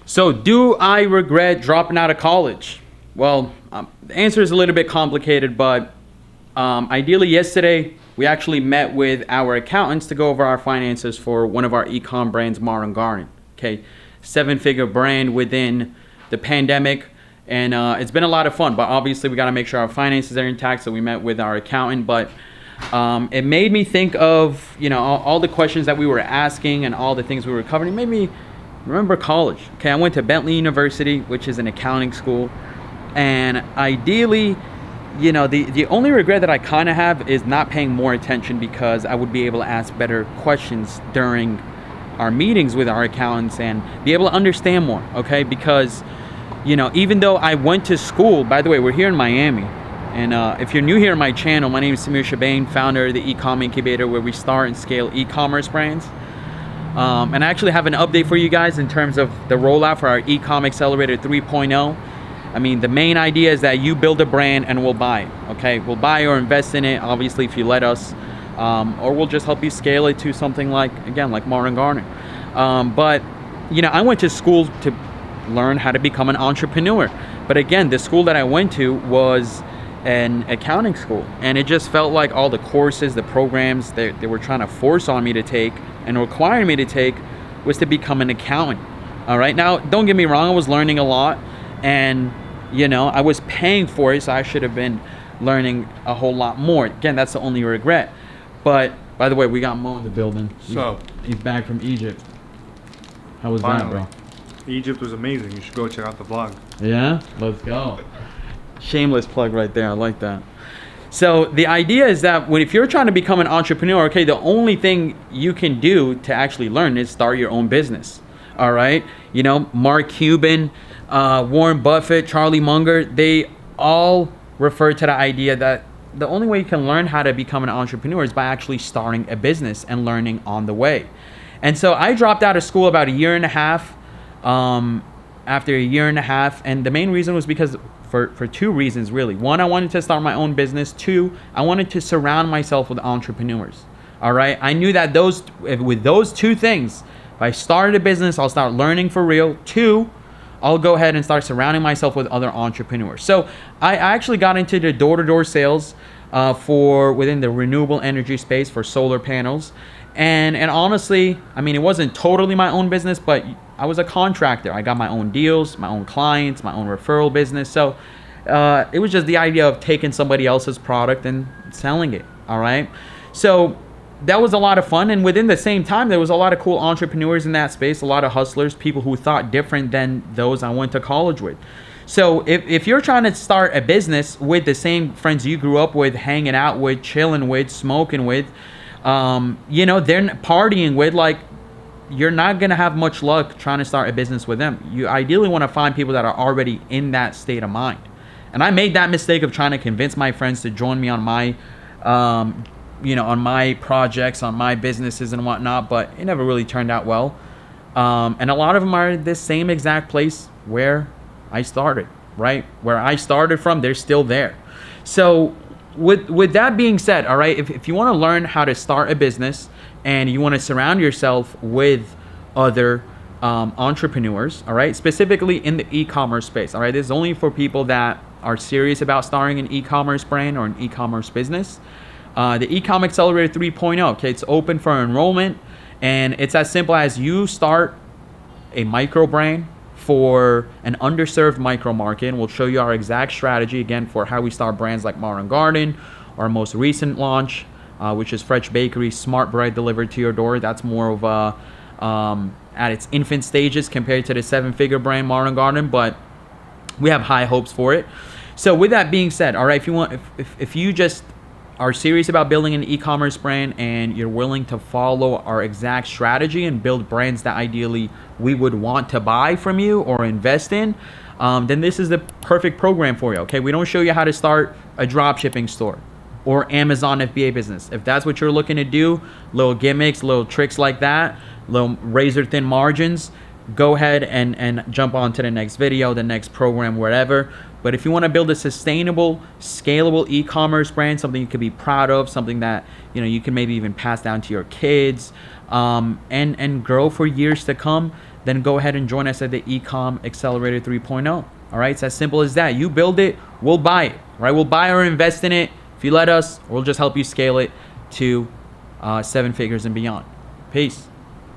So, do I regret dropping out of college? Well, the answer is a little bit complicated, but ideally, yesterday we actually met with our accountants to go over our finances for one of our e-com brands, Modern Garden. Okay, seven-figure brand within the pandemic, and it's been a lot of fun. But obviously, we got to make sure our finances are intact. So we met with our accountant, but it made me think of all the questions that we were asking and all the things we were covering. It made me remember college. Okay, I went to Bentley University, which is an accounting school, and ideally, the only regret that I kind of have is not paying more attention, because I would be able to ask better questions during our meetings with our accountants and be able to understand more. Okay, because even though I went to school, by the way, we're here in Miami, and if you're new here on my channel, my name is SAMIR CHIBANE, founder of the e-com incubator, where we start and scale e-commerce brands. And I actually have an update for you guys in terms of the rollout for our e-com accelerator 3.0. I mean, the main idea is that you build a brand and we'll buy it. Okay, we'll buy or invest in it, obviously, if you let us, or we'll just help you scale it to something like Modern Garden. But I went to school to learn how to become an entrepreneur. But again, the school that I went to was an accounting school, and it just felt like all the courses, the programs they were trying to force on me to take and require me to take was to become an accountant. All right, now don't get me wrong, I was learning a lot, and I was paying for it, so I should have been learning a whole lot more. Again, that's the only regret. But by the way, we got Mo in the building. So he's back from Egypt. How was finally that, bro? Egypt was amazing. You should go check out the vlog. Yeah, let's go. Shameless plug right there. I like that. So the idea is that if you're trying to become an entrepreneur, okay, the only thing you can do to actually learn is start your own business. All right, Mark Cuban, Warren Buffett, Charlie Munger, they all refer to the idea that the only way you can learn how to become an entrepreneur is by actually starting a business and learning on the way. And so I dropped out of school about a year and a half. After a year and a half, and the main reason was because for two reasons, really. One, I wanted to start my own business. Two, I wanted to surround myself with entrepreneurs. All right, I knew that with those two things, if I started a business, I'll start learning for real. Two, I'll go ahead and start surrounding myself with other entrepreneurs. So I actually got into the door-to-door sales within the renewable energy space for solar panels. And honestly, I mean, it wasn't totally my own business, but I was a contractor. I got my own deals, my own clients, my own referral business. So it was just the idea of taking somebody else's product and selling it. All right. So that was a lot of fun. And within the same time, there was a lot of cool entrepreneurs in that space, a lot of hustlers, people who thought different than those I went to college with. So if you're trying to start a business with the same friends you grew up with, hanging out with, chilling with, smoking with, they're partying with, like, you're not going to have much luck trying to start a business with them. You ideally want to find people that are already in that state of mind. And I made that mistake of trying to convince my friends to join me on my, on my projects, on my businesses and whatnot, but it never really turned out well. And a lot of them are the same exact place where I started, right? Where I started from, they're still there. So with that being said, all right, if you want to learn how to start a business and you want to surround yourself with other entrepreneurs, all right, specifically in the e-commerce space, all right, this is only for people that are serious about starting an e-commerce brand or an e-commerce business. The e-com accelerator 3.0, okay, it's open for enrollment, and it's as simple as you start a micro brand for an underserved micro market, and we'll show you our exact strategy again for how we start brands like Modern Garden, our most recent launch, which is Fresh Bakery, smart bread delivered to your door. That's more of a at its infant stages compared to the seven-figure brand Modern Garden, but we have high hopes for it. So with that being said, all right, if you just are serious about building an e-commerce brand and you're willing to follow our exact strategy and build brands that ideally we would want to buy from you or invest in, then this is the perfect program for you. Okay, we don't show you how to start a drop shipping store or Amazon FBA business. If that's what you're looking to do, little gimmicks, little tricks like that, little razor thin margins, go ahead and jump on to the next video, the next program, wherever. But if you want to build a sustainable, scalable e-commerce brand, something you could be proud of, something that you can maybe even pass down to your kids, and grow for years to come, then go ahead and join us at the Ecom Accelerator 3.0. All right, it's as simple as that. You build it, we'll buy it. Right, we'll buy or invest in it if you let us. We'll just help you scale it to 7 figures and beyond. Peace.